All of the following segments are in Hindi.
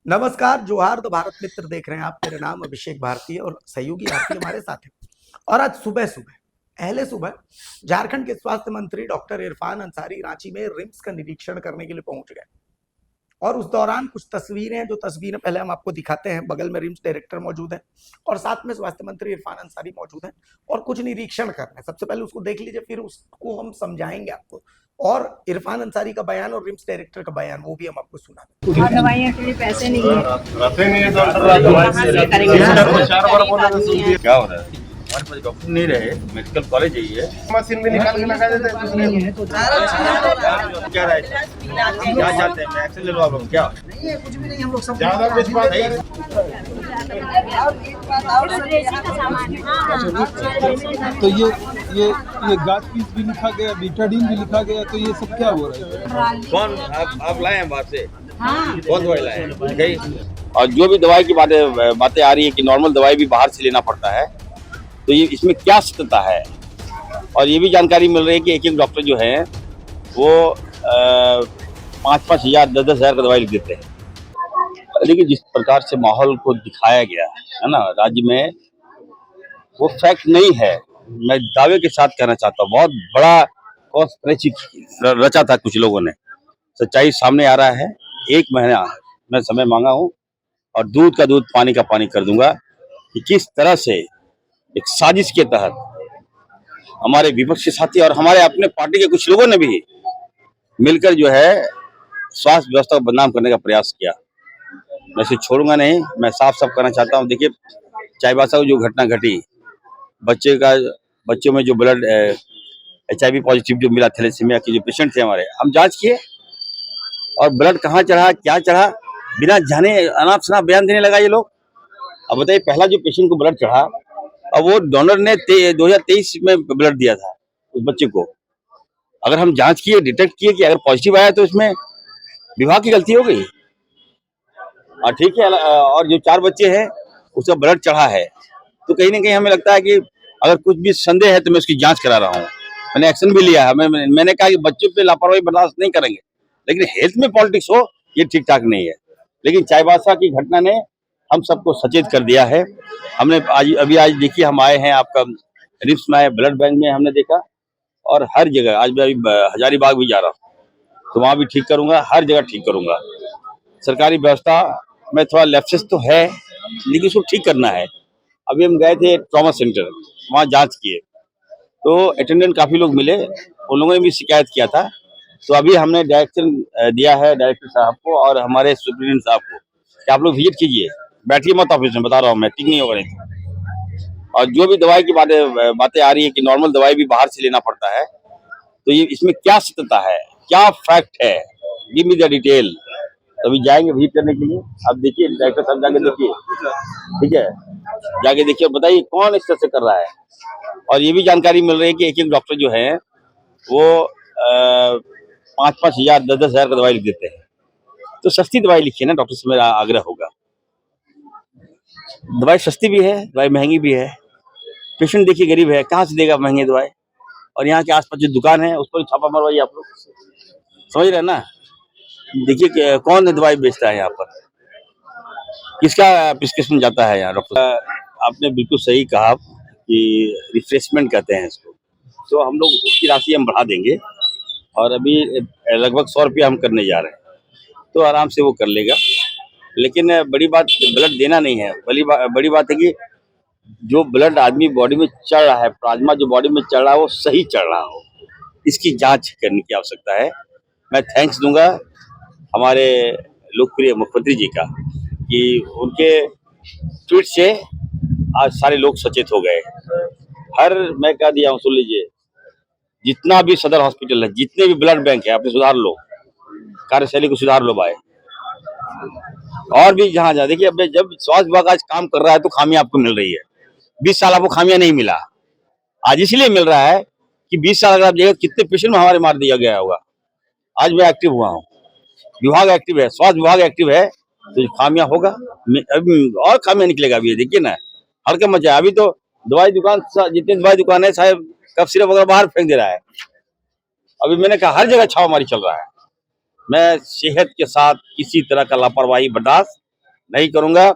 नमस्कार, जोहार दो भारत मित्र देख रहे हैं आप। मेरा नाम अभिषेक भारती है और सहयोगी भारती हमारे साथ है। और आज सुबह सुबह पहले सुबह झारखंड के स्वास्थ्य मंत्री डॉक्टर इरफान अंसारी रांची में रिम्स का निरीक्षण करने के लिए पहुंच गए। और उस दौरान कुछ तस्वीरें हैं, जो तस्वीरें पहले हम आपको दिखाते हैं। बगल में रिम्स डायरेक्टर मौजूद है और साथ में स्वास्थ्य मंत्री इरफान अंसारी मौजूद हैं और कुछ निरीक्षण कर रहे हैं। सबसे पहले उसको देख लीजिए, फिर उसको हम समझाएंगे आपको। और इरफान अंसारी का बयान और रिम्स डायरेक्टर का बयान वो भी हम आपको सुना दें। और दवाइयाँ के लिए पैसे नहीं है। रहते नहीं है डॉक्टर। कहाँ से करेंगे? चार बार बोला था सुनिए। क्या हो रहा है? हमारे पास डॉक्टर नहीं रहे, मेडिकल कॉलेज यही है। मशीन भी निकाल के लगा देते हैं दूसरे क्या रहा है? क्या चाहते हैं? मैं एक्शन ले लो आप लोग। क्या ज्यादा कुछ बात नहीं। तो ये गाज पीस भी लिखा गया, बीटाडीन भी लिखा गया, तो ये सब क्या हो रहा है? कौन आप लाए हैं बाहर से? कौन दवाई लाए हैं? गई। और जो भी दवाई की बातें आ रही है कि नॉर्मल दवाई भी बाहर से लेना पड़ता है, तो ये इसमें क्या सत्यता है? और ये भी जानकारी मिल रही है कि एक एक डॉक्टर जो है वो 5-5 हजार 10-10 हजार का दवाई लिख देते हैं। लेकिन जिस प्रकार से माहौल को दिखाया गया है ना राज्य में, वो फैक्ट नहीं है। मैं दावे के साथ कहना चाहता हूँ, बहुत बड़ा कॉन्स्पिरेसी रचा था कुछ लोगों ने। सच्चाई सामने आ रहा है। 1 महीना मैं समय मांगा हूँ और दूध का दूध पानी का पानी कर दूंगा कि किस तरह से एक साजिश के तहत हमारे विपक्षी साथी और हमारे अपने पार्टी के कुछ लोगों ने भी मिलकर जो है स्वास्थ्य व्यवस्था को बदनाम करने का प्रयास किया। मैं इसे छोड़ूंगा नहीं। मैं साफ साफ कहना चाहता हूँ, देखिए चाईबासा को जो घटना घटी, बच्चों में जो ब्लड HIV पॉजिटिव जो मिला, थैलेसीमिया के जो पेशेंट थे हमारे, हम जांच किए और ब्लड कहाँ चढ़ा क्या चढ़ा बिना जाने अनाप शनाप बयान देने लगा ये लोग। अब बताइए, पहला जो पेशेंट को ब्लड चढ़ा और वो डोनर ने 2023 में ब्लड दिया था उस बच्चे को। अगर हम जांच किए, डिटेक्ट किए कि अगर पॉजिटिव आया तो इसमें विभाग की गलती हो गई। और ठीक है, और जो 4 बच्चे हैं उसका ब्लड चढ़ा है, तो कहीं ना कहीं हमें लगता है कि अगर कुछ भी संदेह है तो मैं उसकी जांच करा रहा हूँ। मैंने एक्शन भी लिया है। मैंने कहा कि बच्चों पे लापरवाही बर्दाश्त नहीं करेंगे, लेकिन हेल्थ में पॉलिटिक्स हो ये ठीक ठाक नहीं है। लेकिन चाईबासा की घटना ने हम सबको सचेत कर दिया है। हमने आज देखिए, हम आए हैं आपका रिम्स में आए, ब्लड बैंक में हमने देखा, और हर जगह आज मैं अभी हजारीबाग भी जा रहा हूँ तो वहाँ भी ठीक करूंगा, हर जगह ठीक करूंगा। सरकारी व्यवस्था में थोड़ा लैप्सेस तो है, लेकिन उसको ठीक करना है। अभी हम गए थे ट्रॉमा सेंटर, वहाँ जांच किए तो अटेंडेंट काफी लोग मिले, उन लोगों ने भी शिकायत किया था। तो अभी हमने डायरेक्शन दिया है डायरेक्टर साहब को और हमारे सुप्रीडेंट साहब को कि आप लोग विजिट कीजिए, बैठिए मत ऑफिस में, बता रहा हूँ मैं, ठीक नहीं होगा नहीं। और जो भी दवाई की बातें आ रही है कि नॉर्मल दवाई भी बाहर से लेना पड़ता है, तो ये इसमें क्या सत्यता है, क्या फैक्ट है, गिव मी द डिटेल। अभी जाएंगे विजिट करने के लिए। अब देखिए डायरेक्टर साहब, जाके देखिए, ठीक है, जाके देखिए और बताइए कौन इस तरह से कर रहा है। और ये भी जानकारी मिल रही है कि एक एक डॉक्टर जो है वो 5-5 हजार 10-10 हजार का दवाई लिख देते हैं। तो सस्ती दवाई लिखिए ना, डॉक्टर से मेरा आग्रह होगा। दवाई सस्ती भी है, दवाई महंगी भी है। पेशेंट देखिए गरीब है, कहाँ से देगा महंगी दवाई? और यहाँ के आसपास जो दुकान है उस पर छापा मरवाइए आप लोग, समझ रहे हैं ना। देखिए कौन दवाई बेचता है यहाँ पर, किसका प्रिस्क्रिप्शन जाता है यहाँ डॉक्टर। आपने बिल्कुल सही कहा कि रिफ्रेशमेंट कहते हैं इसको, तो हम लोग उसकी राशि हम बढ़ा देंगे और अभी लगभग 100 रुपया हम करने जा रहे हैं, तो आराम से वो कर लेगा। लेकिन बड़ी बात ब्लड देना नहीं है, बड़ी बात है कि जो ब्लड आदमी बॉडी में चढ़ रहा है, प्लाज्मा जो बॉडी में चढ़ रहा है वो सही चढ़ रहा हो, इसकी जांच करने की आवश्यकता है। मैं थैंक्स दूंगा हमारे लोकप्रिय मुख्यमंत्री जी का कि उनके ट्वीट से आज सारे लोग सचेत हो गए। मैं कह दिया हूँ, सुन लीजिए, जितना भी सदर हॉस्पिटल है, जितने भी ब्लड बैंक है, अपने सुधार लो, कार्यशैली को सुधार लो भाई। और भी जहाँ जहाँ देखिए, अब जब स्वास्थ्य विभाग आज काम कर रहा है तो खामियां आपको मिल रही है। 20 साल आपको खामियां नहीं मिला, आज इसलिए मिल रहा है कि 20 साल अगर आप देखिए कितने पेशेंट में हमारे मार दिया गया होगा। आज मैं एक्टिव हुआ हूँ, विभाग एक्टिव है, स्वास्थ्य विभाग एक्टिव है, तो खामियां होगा, अभी और खामियां निकलेगा। अभी देखिए ना, हल्के मचा। अभी तो दवाई दुकान, जितनी दवाई दुकान है साहब, कफ सिरप वगैरह बाहर फेंक दे रहा है। अभी मैंने कहा हर जगह छापामारी चल रहा है। मैं सेहत के साथ किसी तरह का लापरवाही बर्दाश्त नहीं करूंगा।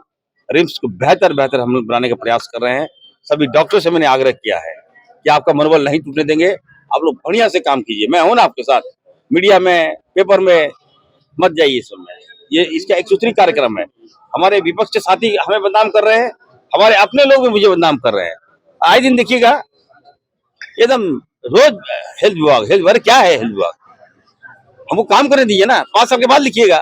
रिम्स को बेहतर बेहतर हम लोग बनाने का प्रयास कर रहे हैं। सभी डॉक्टर से मैंने आग्रह किया है कि आपका मनोबल नहीं टूटने देंगे, आप लोग बढ़िया से काम कीजिए। मैं हूं ना आपके साथ, मीडिया में, पेपर में मत जाइए इस समय। ये इसका एक सूत्री कार्यक्रम है। हमारे विपक्ष के साथी हमें बदनाम कर रहे हैं, हमारे अपने लोग भी मुझे बदनाम कर रहे हैं। आए दिन देखिएगा एकदम रोज हेल्थ विभाग क्या है हेल्थ विभाग, हमको काम करने दीजिए ना, 5 साल के बाद लिखिएगा।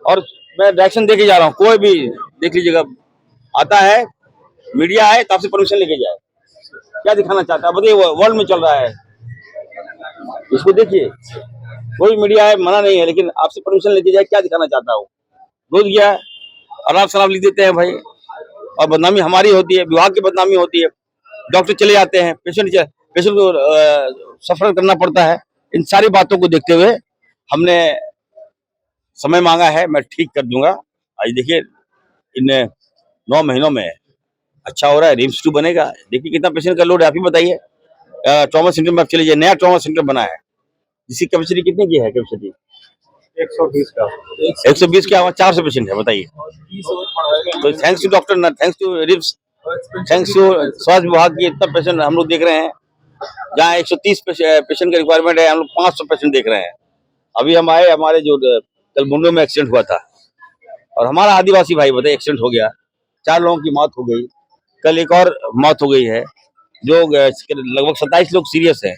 और मैं डायरेक्शन देके जा रहा हूँ, कोई भी देख लीजिएगा आता है मीडिया है तो आपसे परमिशन लेके जाए। क्या दिखाना चाहता है बताइए, वर्ल्ड में चल रहा है, इसको देखिए। कोई मीडिया है मना नहीं है, लेकिन आपसे परमिशन लेके जाए, क्या दिखाना चाहता हूँ। रोज गया अनाप शनाप लिख देते हैं भाई, और बदनामी हमारी होती है, विभाग की बदनामी होती है। डॉक्टर चले जाते हैं, पेशेंट को सफर करना पड़ता है। इन सारी बातों को देखते हुए हमने समय मांगा है, मैं ठीक कर दूंगा। आज देखिए इन 9 महीनों में अच्छा हो रहा है। रिम्स 2 बनेगा, देखिए कितना पेशेंट का लोड है, आप ही बताइए। ट्रॉमा सेंटर में आप चले जाइए, नया ट्रॉमा सेंटर बना है, जिसकी कैपेसिटी कितनी की है? कैपेसिटी 120 का 120 के, 400 पेशेंट है, बताइए। तो थैंक्स टू डॉक्टर, ना thanks to RIMS, thanks to स्वास्थ्य विभाग की इतना पेशेंट हम लोग देख रहे हैं। जहाँ 130 पेशेंट का रिक्वायरमेंट है, हम लोग 500 पेशेंट देख रहे हैं। अभी हम आए, हमारे जो कल मुंडो में एक्सीडेंट हुआ था, और हमारा आदिवासी भाई बताइए एक्सीडेंट हो गया, 4 लोगों की मौत हो गई। कल एक और मौत हो गई है, जो लगभग 27 लोग सीरियस हैं।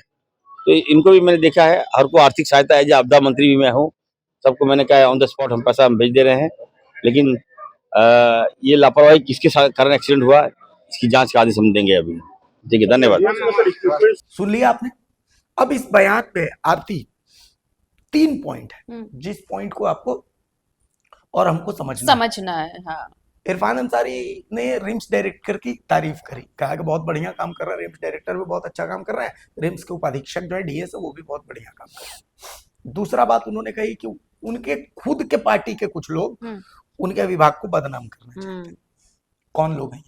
तो इनको भी मैंने देखा है, हर को आर्थिक सहायता है, जो आपदा मंत्री भी मैं हूँ, सबको मैंने कहा ऑन द स्पॉट हम पैसा भेज दे रहे हैं। लेकिन ये लापरवाही किसके कारण एक्सीडेंट हुआ, इसकी जांच का आदेश हम देंगे अभी। ठीक है, धन्यवाद। सुन लिया आपने। अब इस बयान में आरती 3 पॉइंट है, जिस पॉइंट को आपको और हमको समझना है। हाँ, इरफान अंसारी ने रिम्स डायरेक्टर की तारीफ करी, कहा कि बहुत बढ़िया काम कर रहा है, रिम्स डायरेक्टर भी बहुत अच्छा काम कर रहा है, रिम्स के उपाधीक्षक जो है डीएस है वो भी बहुत बढ़िया काम कर रहा है। दूसरा बात उन्होंने कही कि उनके खुद के पार्टी के कुछ लोग उनके विभाग को बदनाम करना चाहते हैं। कौन लोग हैं?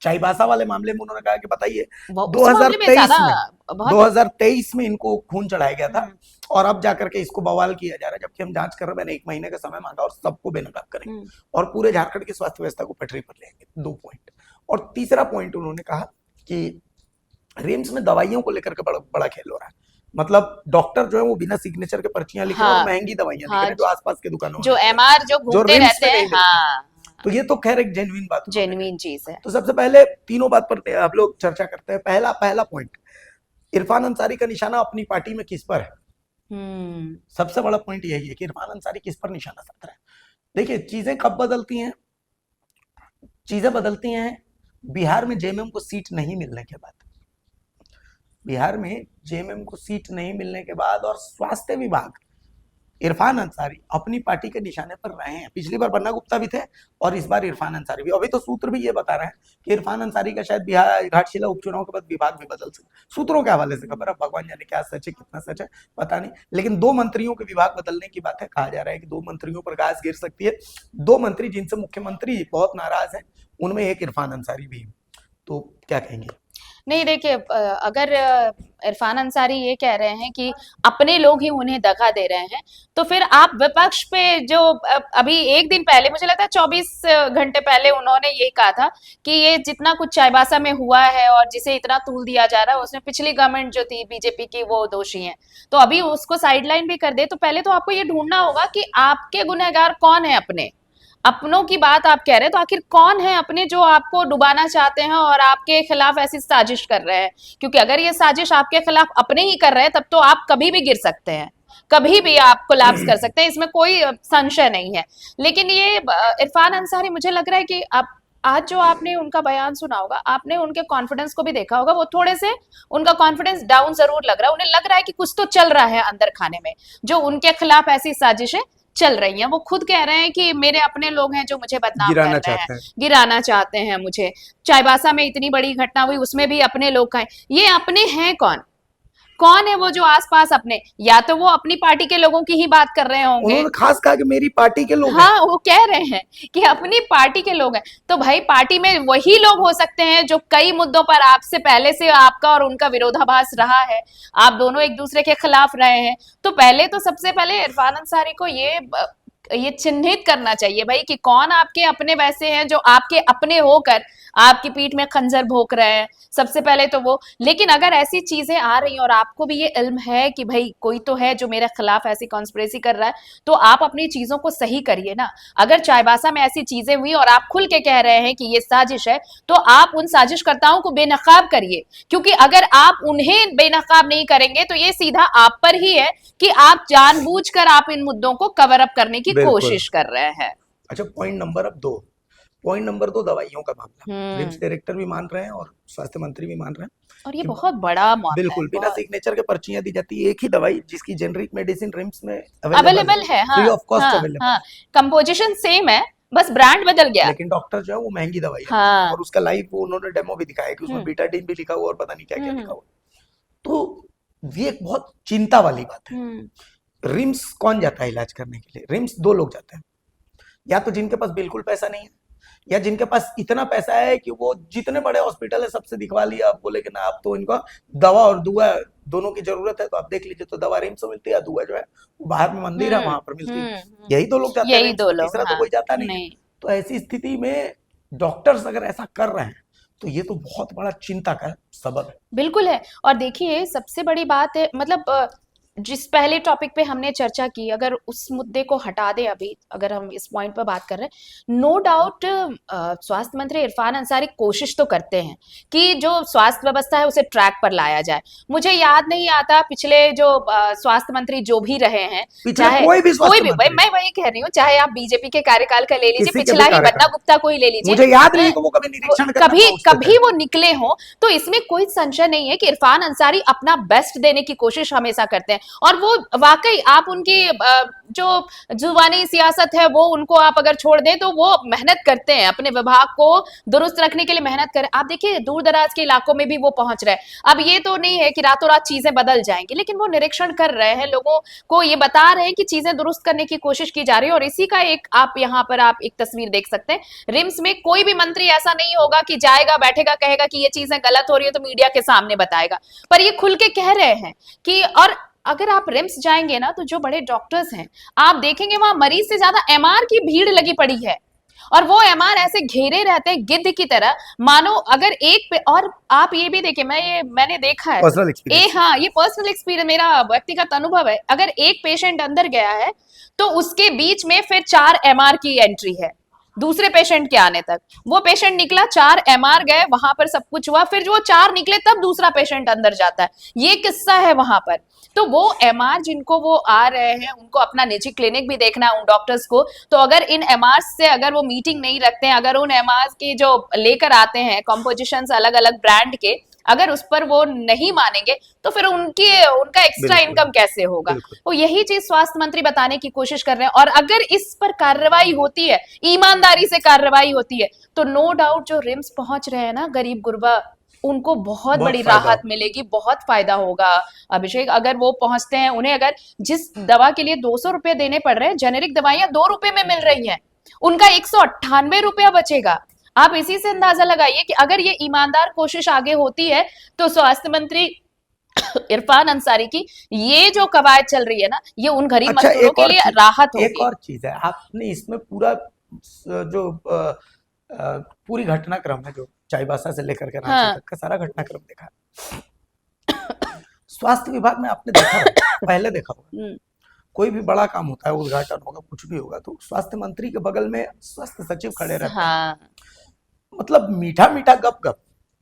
चाईबासा वाले मामले में उन्होंने कहा कि बताइए 2023 में इनको खून चढ़ाया गया था, और अब जाकर के इसको बवाल किया जा रहा है, जबकि हम जांच कर रहे हैं। मैंने 1 महीने का समय मांगा और सबको बेनकाब करेंगे और पूरे झारखंड की स्वास्थ्य व्यवस्था को पटरी पर लेंगे। 2 पॉइंट। और तीसरा पॉइंट उन्होंने कहा कि रिम्स में दवाइयों को लेकर के बड़ा खेल हो रहा है। मतलब डॉक्टर जो है वो बिना सिग्नेचर के पर्चियां लिख रहे हैं और महंगी दवाइयां लिख रहे हैं, जो आसपास के दुकानों जो एमआर जो घूमते रहते हैं। तो ये तो खैर एक जेन्युइन बात, जेन्युइन चीज है। तो सबसे पहले तीनों बात पर हम लोग चर्चा करते हैं। पहला पॉइंट, इरफान अंसारी का निशाना अपनी पार्टी में किस पर है? सबसे बड़ा पॉइंट यही है कि इरफान अंसारी किस पर निशाना साध रहा है। देखिए चीजें कब बदलती हैं, चीजें बदलती हैं बिहार में जेएमएम को सीट नहीं मिलने के बाद। बिहार में जेएमएम को सीट नहीं मिलने के बाद और स्वास्थ्य विभाग इरफान अंसारी अपनी पार्टी के निशाने पर रहे हैं। पिछली बार बन्ना गुप्ता भी थे और इस बार इरफान अंसारी भी। अभी तो सूत्र भी ये बता रहे हैं कि इरफान अंसारी का शायद बिहार घाटशिला उपचुनाव के बाद विभाग भी बदल सकता। सूत्रों के हवाले से खबर है, भगवान जाने क्या सच है कितना सच है पता नहीं, लेकिन 2 मंत्रियों के विभाग बदलने की बात है। कहा जा रहा है कि 2 मंत्रियों पर घास गिर सकती है। 2 मंत्री जिनसे मुख्यमंत्री बहुत नाराज है, उनमें एक इरफान अंसारी भी। तो क्या कहेंगे? नहीं देखिए, अगर इरफान अंसारी ये कह रहे हैं कि अपने लोग ही उन्हें दगा दे रहे हैं, तो फिर आप विपक्ष पे जो अभी 1 दिन पहले, मुझे लगता है 24 घंटे पहले उन्होंने ये कहा था कि ये जितना कुछ चाईबासा में हुआ है और जिसे इतना तूल दिया जा रहा है उसमें पिछली गवर्नमेंट जो थी बीजेपी की वो दोषी है। तो अभी उसको साइडलाइन भी कर दे, तो पहले तो आपको ये ढूंढना होगा कि आपके गुनहगार कौन है। अपनों की बात आप कह रहे हैं, तो आखिर कौन है अपने जो आपको डुबाना चाहते हैं और आपके खिलाफ ऐसी साजिश कर रहे हैं? क्योंकि अगर ये साजिश आपके खिलाफ अपने ही कर रहे हैं, तब तो आप कभी भी गिर सकते हैं, कभी भी आप कोलैप्स कर सकते हैं, इसमें कोई संशय नहीं है। लेकिन ये इरफान अंसारी, मुझे लग रहा है कि आप आज जो आपने उनका बयान सुना होगा, आपने उनके कॉन्फिडेंस को भी देखा होगा, वो थोड़े से उनका कॉन्फिडेंस डाउन जरूर लग रहा है। उन्हें लग रहा है कि कुछ तो चल रहा है अंदर खाने में, जो उनके खिलाफ ऐसी साजिशें चल रही हैं। वो खुद कह रहे हैं कि मेरे अपने लोग हैं जो मुझे बदनाम कर रहे हैं, गिराना चाहते हैं मुझे। चाईबासा में इतनी बड़ी घटना हुई, उसमें भी अपने लोग का है। ये अपने हैं कौन है वो जो आसपास अपने, या तो वो अपनी पार्टी के लोगों की ही बात कर रहे होंगे। उन्होंने खास कहा कि मेरी पार्टी के लोग हाँ, वो कह रहे हैं कि अपनी पार्टी के लोग हैं। तो भाई पार्टी में वही लोग हो सकते हैं जो कई मुद्दों पर आपसे पहले से आपका और उनका विरोधाभास रहा है, आप दोनों एक दूसरे के खिलाफ रहे हैं। तो पहले तो सबसे पहले इरफान अंसारी को ये ये चिन्हित करना चाहिए भाई कि कौन आपके अपने वैसे हैं जो आपके अपने होकर आपकी पीठ में खंजर भोंक रहे हैं। सबसे पहले तो वो, लेकिन अगर ऐसी चीजें आ रही हैं और आपको भी ये इल्म है कि भाई कोई तो है जो मेरे खिलाफ ऐसी कॉन्स्पिरेसी कर रहा है, तो आप अपनी चीजों को सही करिए ना। अगर चाईबासा में ऐसी चीजें हुई और आप खुल के कह रहे हैं कि ये साजिश है, तो आप उन साजिशकर्ताओं को बेनकाब करिए, क्योंकि अगर आप उन्हें बेनकाब नहीं करेंगे तो ये सीधा आप पर ही है कि आप जानबूझकर आप इन मुद्दों को कवर अप करने की बिल्कुल। कोशिश कर रहे हैं। अच्छा, पॉइंट नंबर अब 2, पॉइंट नंबर 2 दवाइयों का मामला। हम्म। रिम्स डायरेक्टर भी मान रहे हैं और स्वास्थ्य मंत्री भी मान रहे हैं और ये कि बहुत बड़ा मामला है, बिल्कुल बिना बहुत सिग्नेचर के पर्चियां दी जाती है। एक ही दवाई जिसकी जेनरिक मेडिसिन रिम्स में अवेलेबल है। हाँ फ्री ऑफ कॉस्ट हाँ अवेलेबल, हाँ, कंपोजिशन सेम है, बस ब्रांड बदल गया। लेकिन डॉक्टर जो है वो महंगी दवाई है। हाँ। और उसका लाइव वो उन्होंने डेमो भी दिखाया कि उसमें हम्म। बीटाडीन भी लिखा हुआ और पता नहीं क्या क्या हम्म। लिखा हुआ। तो ये एक बहुत चिंता वाली बात है। रिम्स कौन जाता है इलाज करने के लिए? रिम्स 2 लोग जाते हैं, या तो जिनके पास बिल्कुल पैसा नहीं है, या जिनके पास इतना पैसा है कि वो जितने बड़े हॉस्पिटल है सबसे दिखवा लिया, आप बोले कि ना आप तो इनको दवा और दुआ दोनों की जरूरत है तो आप देख लीजिए, तो दवा रिम्स से मिलती है, दुआ जो है वो बाहर में मंदिर है वहां पर मिलती है। यही 2 लोग जाते हैं यही रिम्स 2 में, लोग, तीसरा तो हाँ, कोई जाता नहीं है। नहीं। तो ऐसी स्थिति में डॉक्टर्स अगर ऐसा कर रहे हैं तो ये तो बहुत बड़ा चिंता का सबब है। बिल्कुल है। और देखिए सबसे बड़ी बात है, मतलब जिस पहले टॉपिक पे हमने चर्चा की, अगर उस मुद्दे को हटा दे, अभी अगर हम इस पॉइंट पर बात कर रहे हैं, नो डाउट स्वास्थ्य मंत्री इरफान अंसारी कोशिश तो करते हैं कि जो स्वास्थ्य व्यवस्था है उसे ट्रैक पर लाया जाए। मुझे याद नहीं आता पिछले जो स्वास्थ्य मंत्री जो भी रहे हैं, पिछले चाहे कोई भी स्वास्थ्य मंत्री, मैं वही कह रही हूँ, चाहे आप बीजेपी के कार्यकाल का ले लीजिए, किसी के भी पिछला ही कार्यकाल। बन्ना गुप्ता को ही ले लीजिए, मुझे याद नहीं कि वो कभी निरीक्षण करना कभी पहुंचते थे। कभी वो निकले हों, तो इसमें कोई संशय नहीं है कि इरफान अंसारी अपना बेस्ट देने की कोशिश हमेशा करते हैं। और वो वाकई आप उनकी जो जुबानी सियासत है वो उनको आप अगर छोड़ दें तो वो मेहनत करते हैं, अपने विभाग को दुरुस्त रखने के लिए मेहनत करें। आप देखिए दूर दराज के इलाकों में भी वो पहुंच रहे हैं। अब ये तो नहीं है कि रातों रात चीजें बदल जाएंगी, लेकिन वो निरीक्षण कर रहे हैं, लोगों को ये बता रहे हैं कि चीजें दुरुस्त करने की कोशिश की जा रही है। और इसी का एक आप यहाँ पर आप एक तस्वीर देख सकते हैं, रिम्स में कोई भी मंत्री ऐसा नहीं होगा कि जाएगा बैठेगा कहेगा कि ये चीजें गलत हो रही है तो मीडिया के सामने बताएगा, पर ये खुल के कह रहे हैं कि, और अगर आप रिम्स जाएंगे ना तो जो बड़े डॉक्टर्स हैं आप देखेंगे वहां मरीज से ज्यादा एमआर की भीड़ लगी पड़ी है, और वो एमआर ऐसे घेरे रहते हैं गिद्ध की तरह, मानो अगर एक पे, और आप ये भी देखिए, मैंने देखा है पर्सनल एक्सपीरियंस, हाँ ये पर्सनल एक्सपीरियंस, मेरा व्यक्तिगत अनुभव है। अगर एक पेशेंट अंदर गया है तो उसके बीच में फिर 4 एमआर की एंट्री है दूसरे पेशेंट के आने तक। वो पेशेंट निकला, 4 एमआर गए, वहां पर सब कुछ हुआ, फिर वो 4 निकले तब दूसरा पेशेंट अंदर जाता है। ये किस्सा है वहां पर। तो वो एमआर जिनको वो आ रहे हैं उनको अपना निजी क्लिनिक भी देखना है उन डॉक्टर्स को, तो अगर इन एमआर से अगर वो मीटिंग नहीं रखते हैं, अगर उन एमआर के जो लेकर आते हैं कॉम्पोजिशंस अलग अलग ब्रांड के, अगर उस पर वो नहीं मानेंगे तो फिर उनका एक्स्ट्रा इनकम कैसे होगा? वो यही चीज स्वास्थ्य मंत्री बताने की कोशिश कर रहे हैं। और अगर इस पर कार्रवाई होती है, ईमानदारी से कार्रवाई होती है, तो नो डाउट जो रिम्स पहुंच रहे हैं ना गरीब गुरबा, उनको बहुत बड़ी राहत मिलेगी, बहुत फायदा होगा। अभिषेक, अगर वो पहुंचते हैं, उन्हें अगर जिस दवा के लिए 200 रुपए देने पड़ रहे हैं, जेनेरिक दवाइयां 2 रुपए में मिल रही हैं, उनका 198 रुपया बचेगा। आप इसी से अंदाजा लगाइए कि अगर ये ईमानदार कोशिश आगे होती है तो स्वास्थ्य मंत्री इरफान अंसारी की ये जो कवायद चल रही है ना, ये उन गरीब मजदूरों के लिए राहत होगी। एक और चीज है, आपने इसमें पूरा जो पूरी घटनाक्रम है जो चाईबासा से लेकर के रांची तक का सारा घटनाक्रम देखा। स्वास्थ्य विभाग में आपने देखा पहले देखा होगा, कोई भी बड़ा काम होता है, उद्घाटन होगा, कुछ भी होगा, तो स्वास्थ्य मंत्री के बगल में स्वास्थ्य सचिव खड़े रहते हैं। मतलब मीठा मीठा गप गप,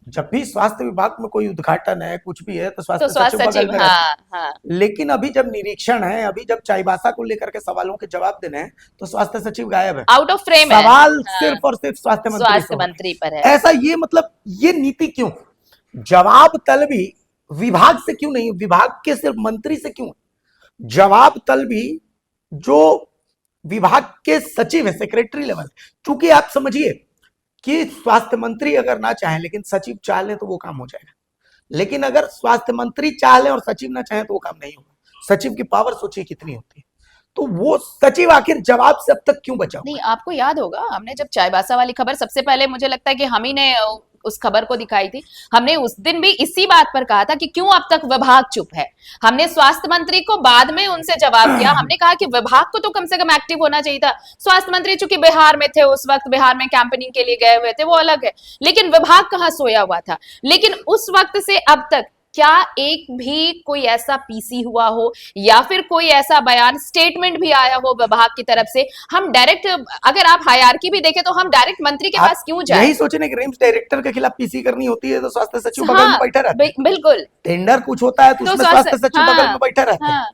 जब भी स्वास्थ्य विभाग में कोई उद्घाटन है, कुछ भी है, तो स्वास्थ्य सचिव बगल में रहते हैं। लेकिन अभी जब निरीक्षण है, अभी जब चाईबासा को लेकर के सवालों के जवाब देने हैं, तो स्वास्थ्य सचिव गायब है, आउट ऑफ फ्रेम है। सवाल सिर्फ और सिर्फ स्वास्थ्य मंत्री पर है। ऐसा ये मतलब ये नीति क्यों? जवाब तलबी विभाग से क्यों नहीं, विभाग के सिर्फ मंत्री से क्यों? जवाब तलबी जो विभाग के सचिव है, सेक्रेटरी लेवल, चूंकि आप समझिए कि स्वास्थ्य मंत्री अगर ना चाहे लेकिन सचिव चाह ले तो वो काम हो जाएगा, लेकिन अगर स्वास्थ्य मंत्री चाह ले और सचिव ना चाहे तो वो काम नहीं होगा। सचिव की पावर सोचिए कितनी होती है, तो वो सचिव आखिर जवाब से अब तक क्यों बचा? नहीं, आपको याद होगा हमने जब चाईबासा वाली खबर सबसे पहले, मुझे लगता है कि हम ही ने उस खबर को दिखाई थी, हमने उस दिन भी इसी बात पर कहा था कि क्यों अब तक विभाग चुप है। हमने स्वास्थ्य मंत्री को बाद में उनसे जवाब किया, हमने कहा कि विभाग को तो कम से कम एक्टिव होना चाहिए था। स्वास्थ्य मंत्री चूंकि बिहार में थे, उस वक्त बिहार में कैंपेनिंग के लिए गए हुए थे, वो अलग है, लेकिन विभाग कहाँ सोया हुआ था। लेकिन उस वक्त से अब तक क्या एक भी कोई ऐसा पीसी हुआ हो या फिर कोई ऐसा बयान स्टेटमेंट भी आया हो विभाग की तरफ से? हम डायरेक्ट, अगर आप हायरार्की भी देखें तो हम डायरेक्ट मंत्री के पास क्यों जाए? यही सोचने कि रिम्स डायरेक्टर के खिलाफ पीसी करनी होती है तो स्वास्थ्य सचिव बगल में बैठा रहता है। बिल्कुल। टेंडर कुछ होता है तो उसमें स्वास्थ्य सचिव बगल में बैठा रहता है।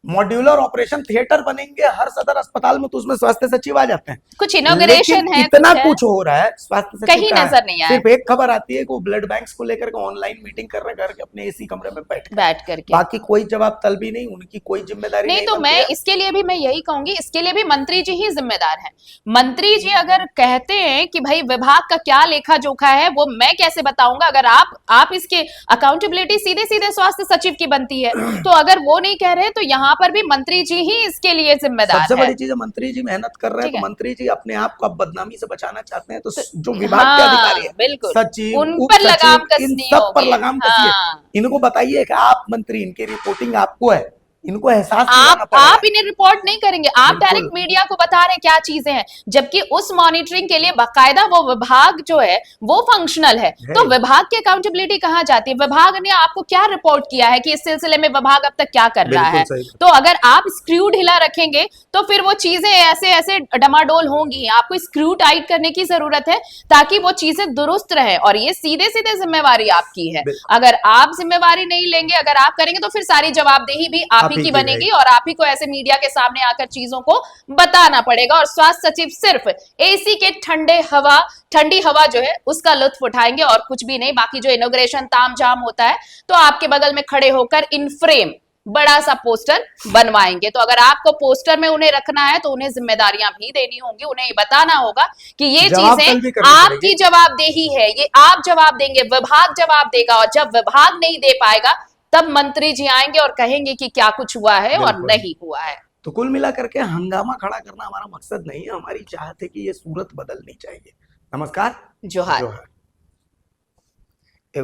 मॉड्यूलर ऑपरेशन थिएटर बनेंगे हर सदर अस्पताल में तो उसमें स्वास्थ्य सचिव आ जाते हैं। कुछ इनॉग्रेशन है, इतना कुछ हो रहा है, स्वास्थ्य सचिव कहीं नजर नहीं आया। सिर्फ एक खबर आती है कि वो ब्लड बैंक्स को लेकर के ऑनलाइन मीटिंग कर रहे हैं करके अपने एसी कमरे में बैठ करके, बाकी कोई जवाब तलबी नहीं, उनकी कोई जिम्मेदारी नहीं। तो मैं इसके लिए भी मैं यही कहूंगी, इसके लिए भी मंत्री जी ही जिम्मेदार हैं। मंत्री जी अगर कहते हैं कि भाई विभाग का क्या लेखा जोखा है वो मैं कैसे बताऊंगा, अगर आप इसके अकाउंटेबिलिटी सीधे सीधे स्वास्थ्य सचिव की बनती है, तो अगर वो नहीं कह रहे तो यहाँ पर भी मंत्री जी ही इसके लिए जिम्मेदार सबसे है। बड़ी चीज है मंत्री जी मेहनत कर रहे हैं तो मंत्री जी अपने आप को अब बदनामी से बचाना चाहते हैं तो जो विभाग के अधिकारी है, बिल्कुल, सचिव, उन पर लगाम इन सब पर लगाम कसिए। इनको बताइए कि आप मंत्री, इनकी रिपोर्टिंग आपको है, इनको एहसास आप इन्हें रिपोर्ट नहीं करेंगे, आप डायरेक्ट मीडिया को बता रहे हैं क्या चीजें हैं, जबकि उस मॉनिटरिंग के लिए बाकायदा वो विभाग जो है वो फंक्शनल है। तो विभाग की अकाउंटेबिलिटी कहाँ जाती है? विभाग ने आपको क्या रिपोर्ट किया है कि इस सिलसिले में विभाग अब तक क्या कर रहा है? तो अगर आप स्क्रू ढीला रखेंगे तो फिर वो चीजें ऐसे ऐसे डमाडोल होंगी। आपको स्क्रू टाइट करने की जरूरत है ताकि वो चीजें दुरुस्त रहे, और ये सीधे सीधे जिम्मेवारी आपकी है। अगर आप जिम्मेवारी नहीं लेंगे, अगर आप करेंगे तो फिर सारी जवाबदेही भी आप ही की बनेगी और आप ही को ऐसे मीडिया के सामने आकर चीजों को बताना पड़ेगा। और स्वास्थ्य सचिव सिर्फ एसी के ठंडी हवा जो है उसका लुत्फ उठाएंगे और कुछ भी नहीं। बाकी जो इनॉग्रेशन तामझाम होता है तो आपके बगल में खड़े होकर इन फ्रेम बड़ा सा पोस्टर बनवाएंगे। तो अगर आपको पोस्टर में उन्हें रखना है तो उन्हें जिम्मेदारियां भी देनी होंगी, उन्हें ये बताना होगा कि ये चीजें आपकी जवाबदेही है, ये आप जवाब देंगे, विभाग जवाब देगा। और जब विभाग नहीं दे पाएगा तब मंत्री जी आएंगे और कहेंगे कि क्या कुछ हुआ है और नहीं हुआ है। तो कुल मिलाकर के हंगामा खड़ा करना हमारा मकसद नहीं है, हमारी चाहत है कि ये सूरत बदलनी चाहिए। नमस्कार, जोहार।